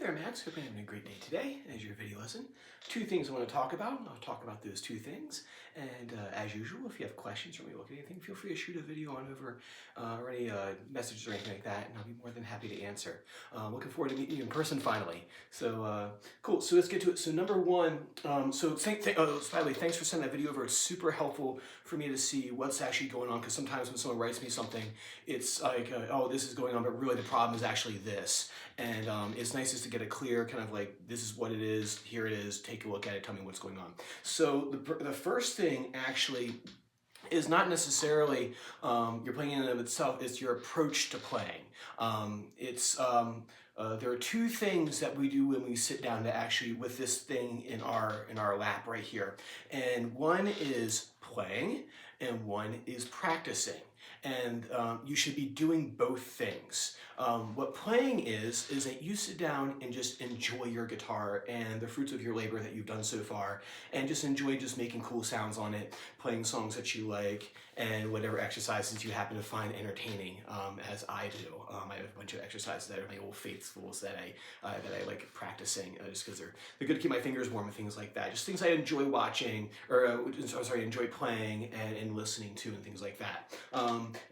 there, Max. Hope you're having a great day today. As your video lesson, two things I want to talk about. I'll talk about those two things. And as usual, if you have questions or want to look at anything, feel free to shoot a video on over or any messages or anything like that, and I'll be more than happy to answer. Looking forward to meeting you in person finally. So cool. So let's get to it. So number one. By the way, thanks for sending that video over. It's super helpful for me to see what's actually going on, because sometimes when someone writes me something, it's like, oh, this is going on, but really the problem is actually this. And it's nice just to get a clear kind of like, this is what it is, here it is, take a look at it, tell me what's going on. So the first thing actually is not necessarily you're playing in and of itself, it's your approach to playing. There are two things that we do when we sit down to actually with this thing in our lap right here. And one is playing and one is practicing. And you should be doing both things. What playing is that you sit down and just enjoy your guitar and the fruits of your labor that you've done so far, and just enjoy just making cool sounds on it, playing songs that you like, and whatever exercises you happen to find entertaining, as I do. I have a bunch of exercises that are my old faithfuls that I like practicing, just because they're good to keep my fingers warm and things like that. Just things I enjoy watching, or enjoy playing and listening to and things like that.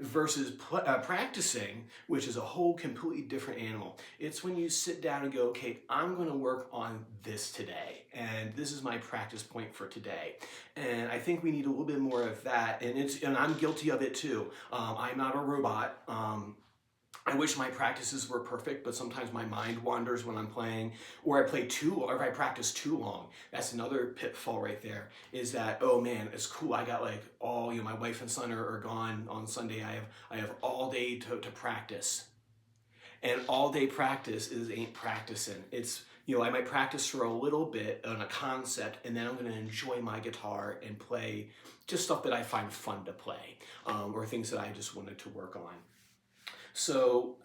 Versus practicing, which is a whole completely different animal. It's when you sit down and go, okay, I'm going to work on this today, and this is my practice point for today. And I think we need a little bit more of that, and I'm guilty of it too. I'm not a robot. I wish my practices were perfect, but sometimes my mind wanders when I'm playing, or I or if I practice too long. That's another pitfall right there, is that, oh man, it's cool. I got like my wife and son are gone on Sunday. I have all day to practice. And all day practice ain't practicing. It's, I might practice for a little bit on a concept, and then I'm gonna enjoy my guitar and play just stuff that I find fun to play, or things that I just wanted to work on. So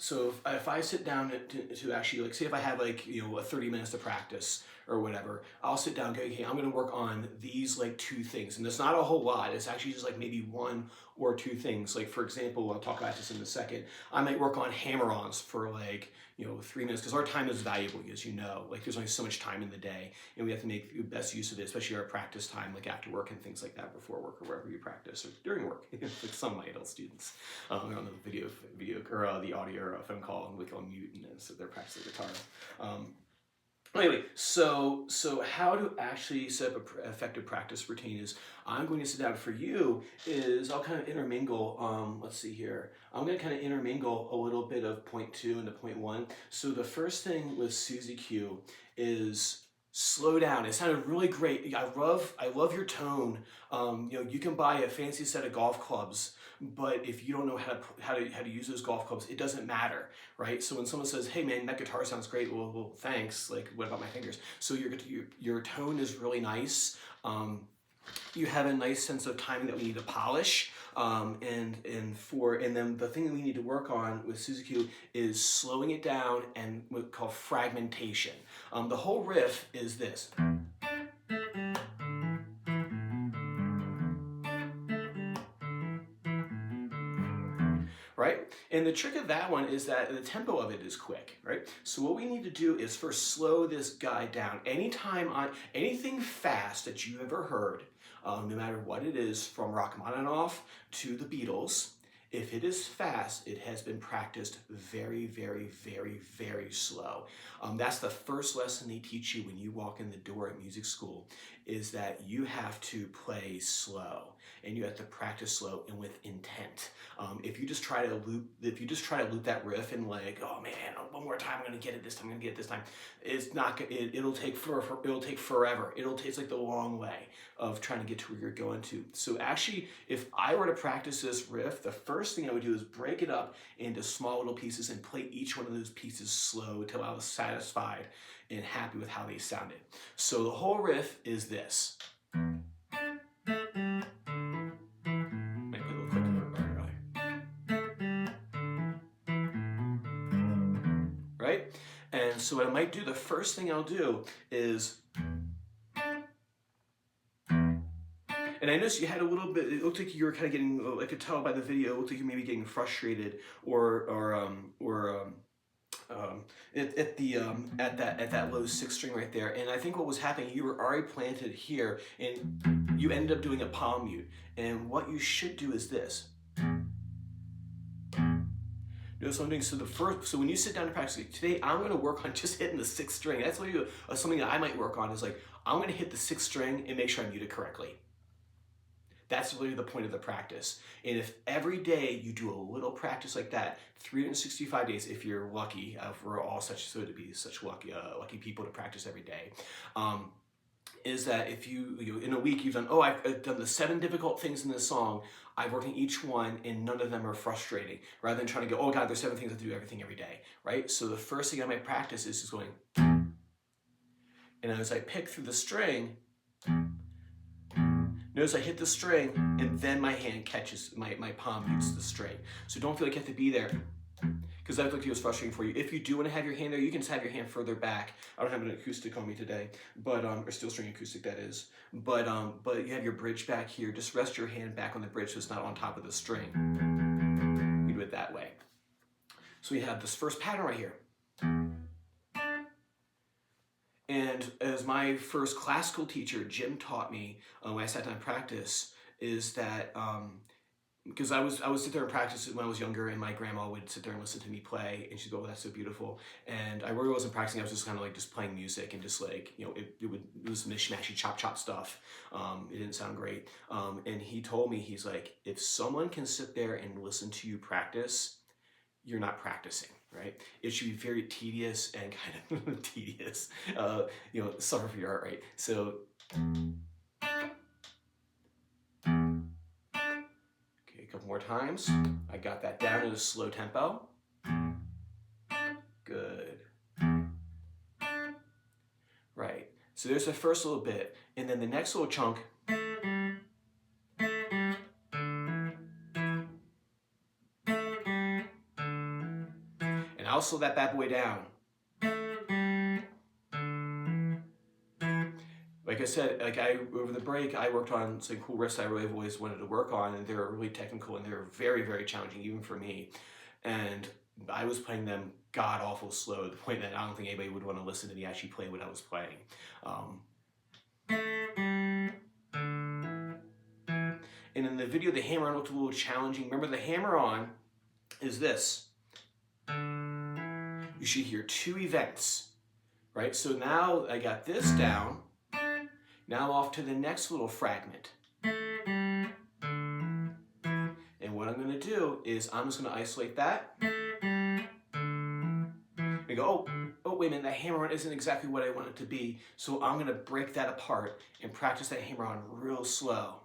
if I sit down to actually, like, say if I have like, a 30 minutes to practice or whatever, I'll sit down and go, okay, I'm gonna work on these like two things. And it's not a whole lot, it's actually just like maybe one or two things. Like for example, I'll talk about this in a second, I might work on hammer-ons for like, 3 minutes, because our time is valuable, as you know. Like there's only so much time in the day, and we have to make the best use of it, especially our practice time, like after work and things like that, before work or wherever you practice, or during work, like some of my adult students. On the video or the audio or a phone call, and we go on mute, and then so they're practicing guitar. Anyway, so how to actually set up an effective practice routine is, I'm going to sit down for you, is I'll kind of intermingle, let's see here, I'm going to kind of intermingle a little bit of point 2 into point 1. So the first thing with Suzy Q is slow down. It sounded really great. I love your tone. You can buy a fancy set of golf clubs, but if you don't know how to use those golf clubs, it doesn't matter, right? So when someone says, "Hey man, that guitar sounds great," well, thanks. Like, what about my fingers? So your tone is really nice. You have a nice sense of timing that we need to polish, and then the thing that we need to work on with Suzy Q is slowing it down and what we call fragmentation. The whole riff is this. Right? And the trick of that one is that the tempo of it is quick, right? So what we need to do is first slow this guy down. Anything fast that you've ever heard, no matter what it is, from Rachmaninoff to the Beatles, if it is fast, it has been practiced very, very, very, very slow. That's the first lesson they teach you when you walk in the door at music school, is that you have to play slow, and you have to practice slow and with intent. If you just try to loop that riff and like, oh man, one more time, I'm gonna get it this time, I'm gonna get it this time, it's not. It'll take forever. It's like the long way of trying to get to where you're going to. So actually, if I were to practice this riff, the first thing I would do is break it up into small little pieces and play each one of those pieces slow until I was satisfied and happy with how they sounded. So the whole riff is this. Right? And so what I might do, the first thing I'll do is, and I noticed you had a little bit, it looked like you were kind of getting, I could tell by the video, it looked like you maybe getting frustrated or at that low sixth string right there. And I think what was happening, you were already planted here, and you ended up doing a palm mute. And what you should do is this. Notice what I'm doing. So when you sit down to practice, like, today I'm going to work on just hitting the sixth string. That's what something that I might work on is like, I'm going to hit the sixth string and make sure I mute it correctly. That's really the point of the practice. And if every day you do a little practice like that, 365 days, if you're lucky, we're all such lucky people to practice every day, is that if you in a week you've done, I've done the 7 difficult things in this song, I've worked on each one and none of them are frustrating, rather than trying to go, oh God, there's 7 things I have to do everything every day, right? So the first thing I might practice is just going, and as I pick through the string, notice I hit the string and then my hand catches, my palm mutes the string. So don't feel like you have to be there, because that looked like it was frustrating for you. If you do want to have your hand there, you can just have your hand further back. I don't have an acoustic on me today, but or steel string acoustic that is. But you have your bridge back here. Just rest your hand back on the bridge so it's not on top of the string. You do it that way. So we have this first pattern right here. And as my first classical teacher, Jim, taught me when I sat down to practice, is that because I would sit there and practice when I was younger, and my grandma would sit there and listen to me play, and she'd go, "Oh, that's so beautiful." And I really wasn't practicing. I was just kind of like just playing music and just like, it was mishmashy chop stuff. It didn't sound great. And he told me, he's like, if someone can sit there and listen to you practice, you're not practicing, right? It should be very tedious and kind of tedious, suffer for your art, right? So. A couple more times. I got that down at a slow tempo. Good. Right. So there's the first little bit, and then the next little chunk. And I'll slow that bad boy down. Like I said, over the break, I worked on some cool riffs I really have always wanted to work on, and they're really technical and they're very, very challenging, even for me. And I was playing them god-awful slow, to the point that I don't think anybody would want to listen to me actually play what I was playing. And in the video, the hammer-on looked a little challenging. Remember, the hammer-on is this. You should hear 2 events, right? So now I got this down. Now off to the next little fragment. And what I'm going to do is I'm just going to isolate that. And go, oh, wait a minute, that hammer-on isn't exactly what I want it to be. So I'm going to break that apart and practice that hammer-on real slow.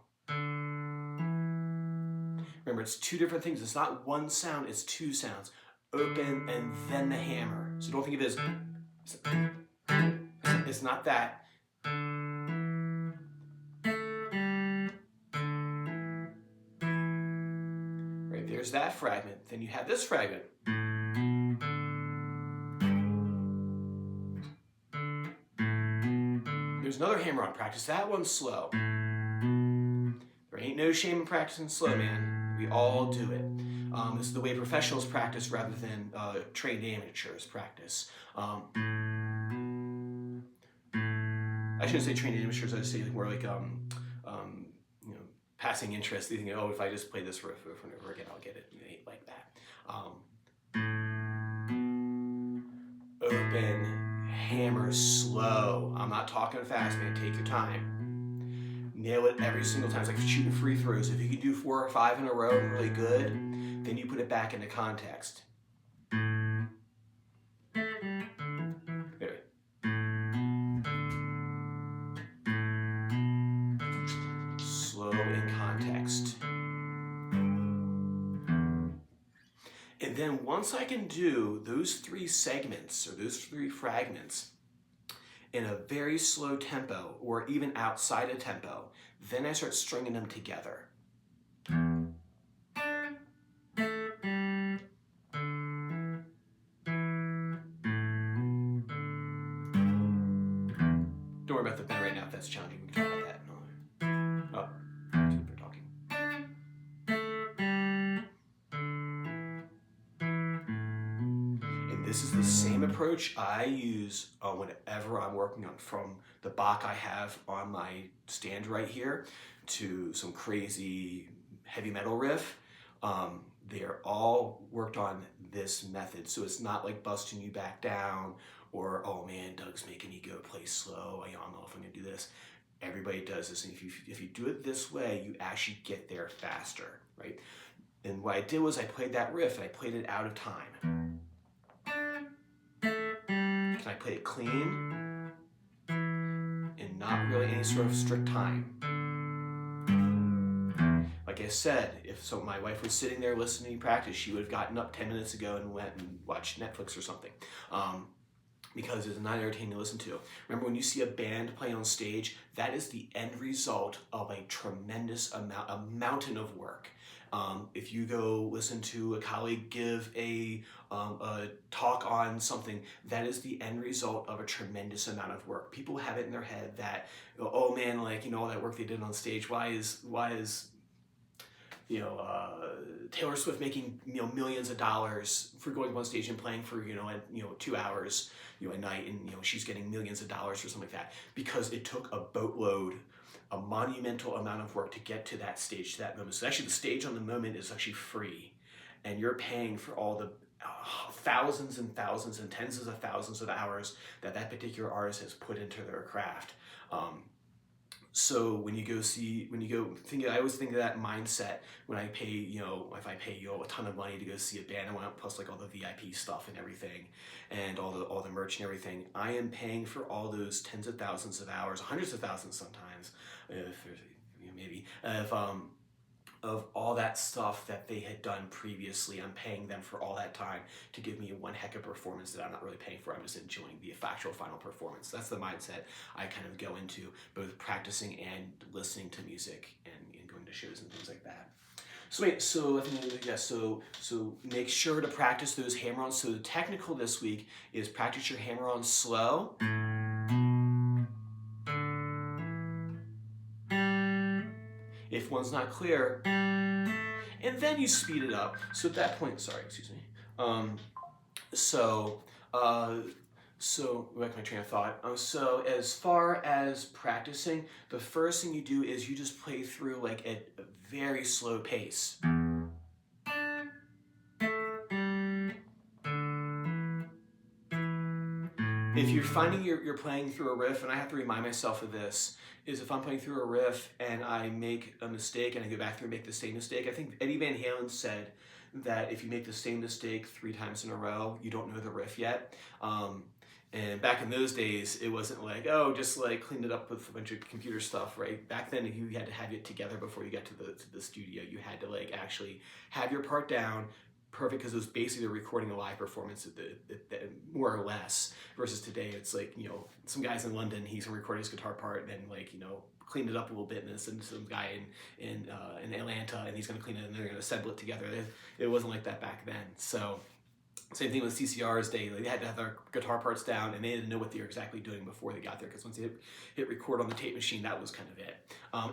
Remember, it's 2 different things. It's not one sound, it's 2 sounds. Open and then the hammer. So don't think of it as, it's not that. Right, there's that fragment. Then you have this fragment. There's another hammer-on. Practice that one slow. There ain't no shame in practicing slow, man. We all do it. This is the way professionals practice rather than trained amateurs practice. I shouldn't say trained amateurs. I just say more like passing interest. They think, oh, if I just play this riff over and over again, I'll get it. You ain't like that. Open, hammer slow. I'm not talking fast, man. Take your time. Nail it every single time. It's like shooting free throws. If you can do 4 or 5 in a row really good, then you put it back into context. There. Slow in context. And then once I can do those 3 segments or those 3 fragments in a very slow tempo or even outside of tempo, then I start stringing them together. Don't worry about the bend right now if that's challenging. We can talk about that. Oh, we're talking. And this is the approach I use whenever I'm working on, from the Bach I have on my stand right here to some crazy heavy metal riff, they're all worked on this method. So it's not like busting you back down or, oh man, Doug's making me go play slow, I don't know if I'm gonna do this. Everybody does this, and if you do it this way, you actually get there faster, right? And what I did was I played that riff, and I played it out of time. Can I play it clean and not really any sort of strict time? Like I said, if my wife was sitting there listening to me practice, she would have gotten up 10 minutes ago and went and watched Netflix or something. Because it's not entertaining to listen to. Remember, when you see a band playing on stage, that is the end result of a tremendous amount, a mountain of work. If you go listen to a colleague give a talk on something, that is the end result of a tremendous amount of work. People have it in their head that, oh man, like, all that work they did on stage, why is Taylor Swift making millions of dollars for going up on stage and playing for 2 hours a night, and she's getting millions of dollars or something like that, because it took a boatload, a monumental amount of work to get to that stage, to that moment. So actually the stage on the moment is actually free, and you're paying for all the thousands and thousands and tens of thousands of hours that particular artist has put into their craft. So when you go think, I always think of that mindset when I pay, if I pay a ton of money to go see a band, I want plus like all the VIP stuff and everything, and all the merch and everything. I am paying for all those tens of thousands of hours, hundreds of thousands sometimes, if there's maybe of all that stuff that they had done previously. I'm paying them for all that time to give me one heck of a performance that I'm not really paying for. I'm just enjoying the actual final performance. That's the mindset I kind of go into, both practicing and listening to music and going to shows and things like that. So I think, so make sure to practice those hammer-ons. So the technical this week is practice your hammer-on slow. If one's not clear, and then you speed it up. So at that point, so back to my train of thought. So as far as practicing, the first thing you do is you just play through like at a very slow pace. If you're finding you're playing through a riff, and I have to remind myself of this, is if I'm playing through a riff and I make a mistake and I go back through and make the same mistake. I think Eddie Van Halen said that if you make the same mistake 3 times in a row, you don't know the riff yet. And back in those days, it wasn't like, oh, just like clean it up with a bunch of computer stuff, right? Back then, you had to have it together before you got to the studio. You had to like actually have your part down, perfect, because it was basically recording a live performance, more or less. Versus today, it's like, some guys in London, he's gonna record his guitar part, and then like, clean it up a little bit, and then send some guy in Atlanta, and he's gonna clean it, and they're gonna assemble it together. It wasn't like that back then. So same thing with CCRs. They had to have their guitar parts down, and they didn't know what they were exactly doing before they got there, because once they hit record on the tape machine, that was kind of it.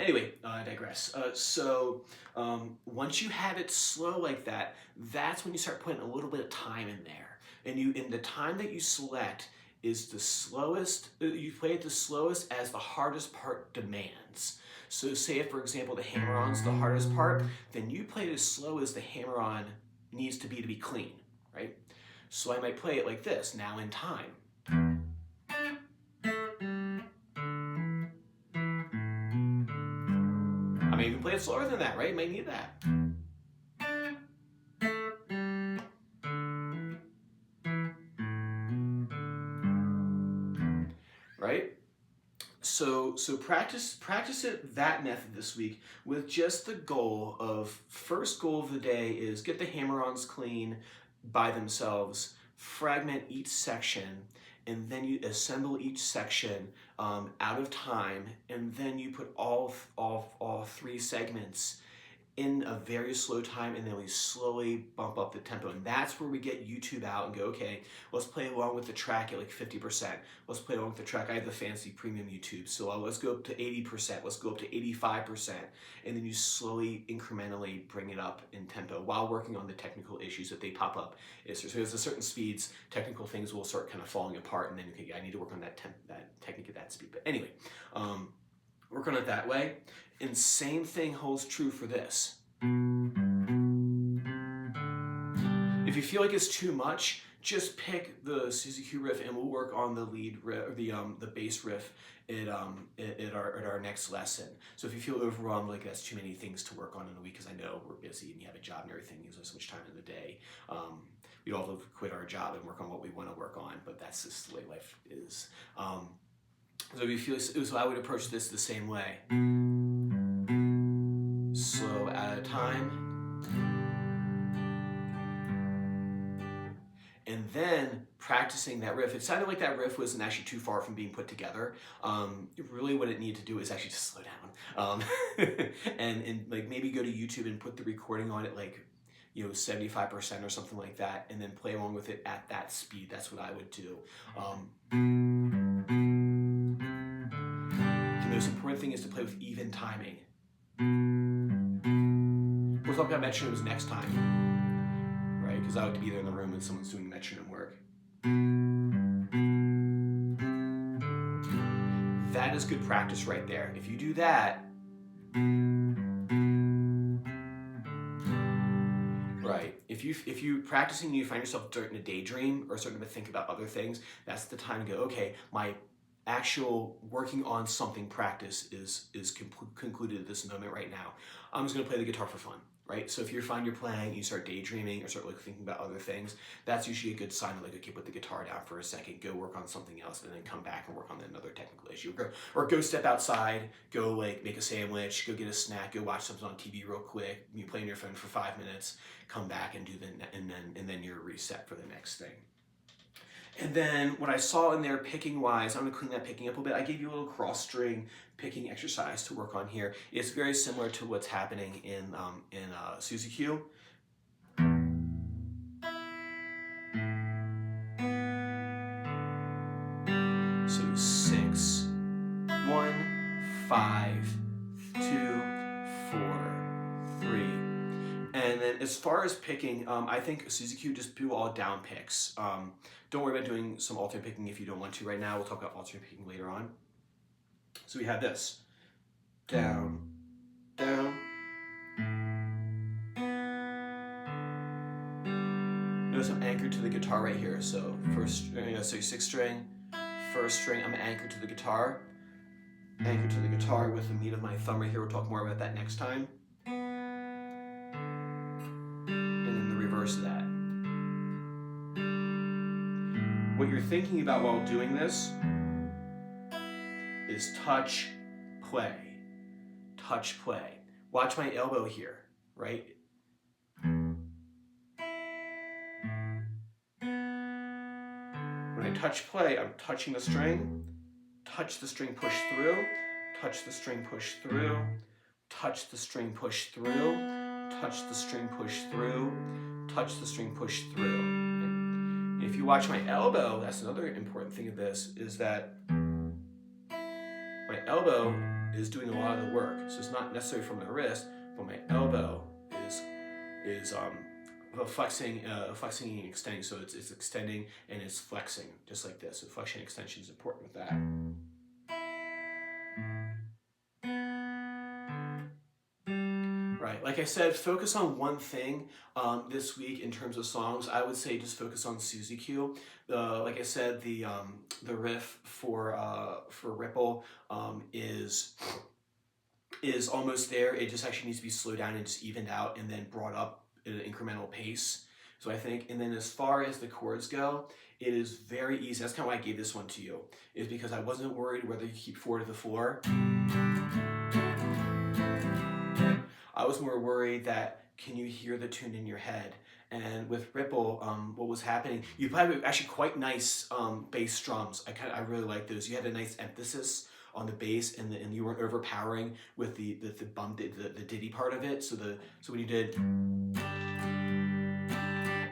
Anyway, I digress. Once you have it slow like that, that's when you start putting a little bit of time in there. And the time that you select is the slowest. You play it the slowest as the hardest part demands. So say if, for example, the hammer-on's the hardest part, then you play it as slow as the hammer-on needs to be clean, right? So I might play it like this, now in time. I may even play it slower than that, right? You might need that. Right? So practice it that method this week with just the goal of, first goal of the day is get the hammer-ons clean by themselves, fragment each section, and then you assemble each section out of time, and then you put all 3 segments in a very slow time, and then we slowly bump up the tempo. And that's where we get YouTube out and go, okay, let's play along with the track at like 50%. Let's play along with the track. I have the fancy premium YouTube. So let's go up to 80%. Let's go up to 85%. And then you slowly, incrementally bring it up in tempo while working on the technical issues that they pop up. So there's a certain speeds, technical things will start kind of falling apart, and then okay, I need to work on that technique at that speed. But anyway, work on it that way. And same thing holds true for this. If you feel like it's too much, just pick the Suzy Q riff, and we'll work on the lead riff, or the bass riff at our next lesson. So if you feel overwhelmed, like that's too many things to work on in a week, because I know we're busy and you have a job and everything, you have so much time in the day. We'd all have to quit our job and work on what we want to work on, but that's just the way life is. So if you feel, so I would approach this the same way. Slow at a time. And then practicing that riff. It sounded like that riff wasn't actually too far from being put together. Really what it needed to do is actually just slow down. And like maybe go to YouTube and put the recording on it like, 75% or something like that, and then play along with it at that speed. That's what I would do. The most important thing is to play with even timing. We'll talk about metronomes next time, right? Because I like to be there in the room when someone's doing metronome work. That is good practice right there. If you do that, right? If you practicing and you find yourself starting to daydream or starting to think about other things, that's the time to go, okay, my actual working on something practice is concluded at this moment right now. I'm just going to play the guitar for fun, right? So if you find you're playing and you start daydreaming or start like thinking about other things, that's usually a good sign of like, okay, put the guitar down for a second, go work on something else, and then come back and work on another technical issue. Or go step outside, go like make a sandwich, go get a snack, go watch something on TV real quick. You play on your phone for 5 minutes, come back and do and then you're reset for the next thing. And then what I saw in there picking wise, I'm gonna clean that picking up a bit. I gave you a little cross string picking exercise to work on here. It's very similar to what's happening in Suzy Q. So 6, 1, 5, 2, 4, 3. And then as far as picking, I think Suzy Q just do all down picks. Don't worry about doing some alternate picking if you don't want to right now. We'll talk about alternate picking later on. So we have this. Down, down. Notice I'm anchored to the guitar right here. So first, so 6th string, 1st string, I'm anchored to the guitar. Anchored to the guitar with the meat of my thumb right here. We'll talk more about that next time. And then the reverse of that. What you're thinking about while doing this is touch, play. Touch, play. Watch my elbow here, right? When I touch play, I'm touching the string, touch the string, push through, touch the string, push through, touch the string, push through, touch the string, push through, touch the string, push through. If you watch my elbow, that's another important thing of this, is that my elbow is doing a lot of the work. So it's not necessarily from the wrist, but my elbow is flexing and extending. So it's extending and it's flexing, just like this. So flexion and extension is important with that. Right, like I said, focus on one thing this week in terms of songs. I would say just focus on Suzy Q. Like I said, the riff for Ripple is almost there. It just actually needs to be slowed down and just evened out and then brought up at an incremental pace. So I think, and then as far as the chords go, it is very easy. That's kind of why I gave this one to you, is because I wasn't worried whether you keep 4 to the floor. I was more worried that, can you hear the tune in your head? And with Ripple, what was happening, you played actually quite nice bass drums. I really like those. You had a nice emphasis on the bass, and you weren't overpowering with the bump, the ditty part of it. So when you did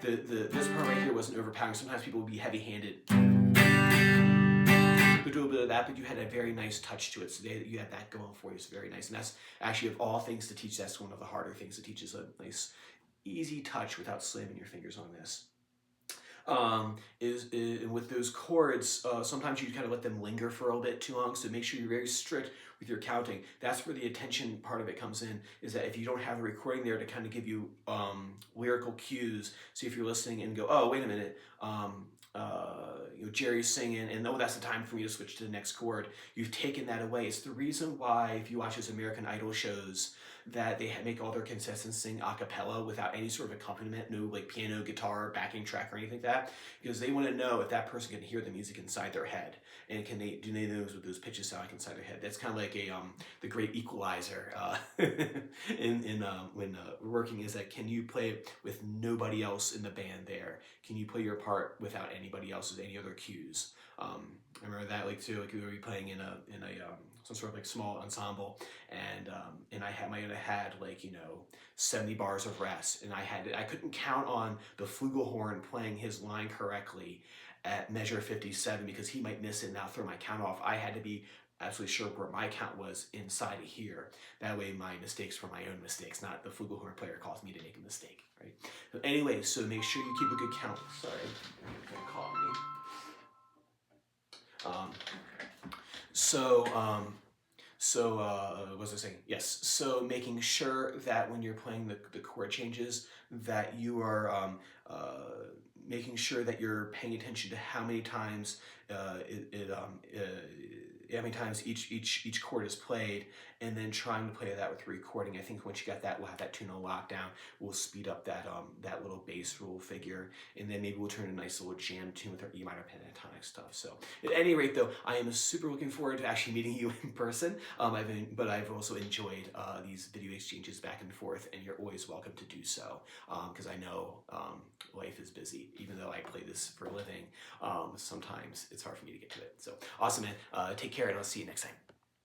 this part right here wasn't overpowering. Sometimes people would be heavy-handed. But do a bit of that, but you had a very nice touch to it. So you had that going for you. It's very nice. And that's actually, of all things to teach, that's one of the harder things to teach, is a nice, easy touch without slamming your fingers on this. Is with those chords, sometimes you kind of let them linger for a little bit too long, so make sure you're very strict with your counting. That's where the attention part of it comes in, is that if you don't have a recording there to kind of give you lyrical cues, so if you're listening and go, oh, wait a minute, Jerry's singing, and that's the time for me to switch to the next chord, you've taken that away. It's the reason why, if you watch those American Idol shows, that they make all their contestants sing a cappella without any sort of accompaniment, no like piano, guitar, backing track, or anything like that, because they want to know if that person can hear the music inside their head, and do they know what those pitches sound like inside their head. That's kind of like the great equalizer in when working, is that, can you play with nobody else in the band there? Can you play your part without anybody else's, any other cues? I remember that, like too, like we were playing in a some sort of like small ensemble, and I had like 70 bars of rest, and I couldn't count on the flugelhorn playing his line correctly at measure 57, because he might miss it and now throw my count off. I had to be absolutely sure where my count was inside of here. That way my mistakes were my own mistakes, not the flugelhorn player caused me to make a mistake, right? So anyway, so make sure you keep a good count. Sorry, you're gonna call me. What was I saying? Yes, so making sure that when you're playing the chord changes, that you are making sure that you're paying attention to how many times how many times each chord is played, and then trying to play that with recording. I think once you got that, we'll have that tune on lockdown. We'll speed up that little bass rule figure, and then maybe we'll turn a nice little jam tune with our E minor pentatonic stuff. So at any rate, though, I am super looking forward to actually meeting you in person. But I've also enjoyed these video exchanges back and forth, and you're always welcome to do so, because I know life is busy. Even though I play this for a living, sometimes it's hard for me to get to it. So awesome, man. Take care, and I'll see you next time.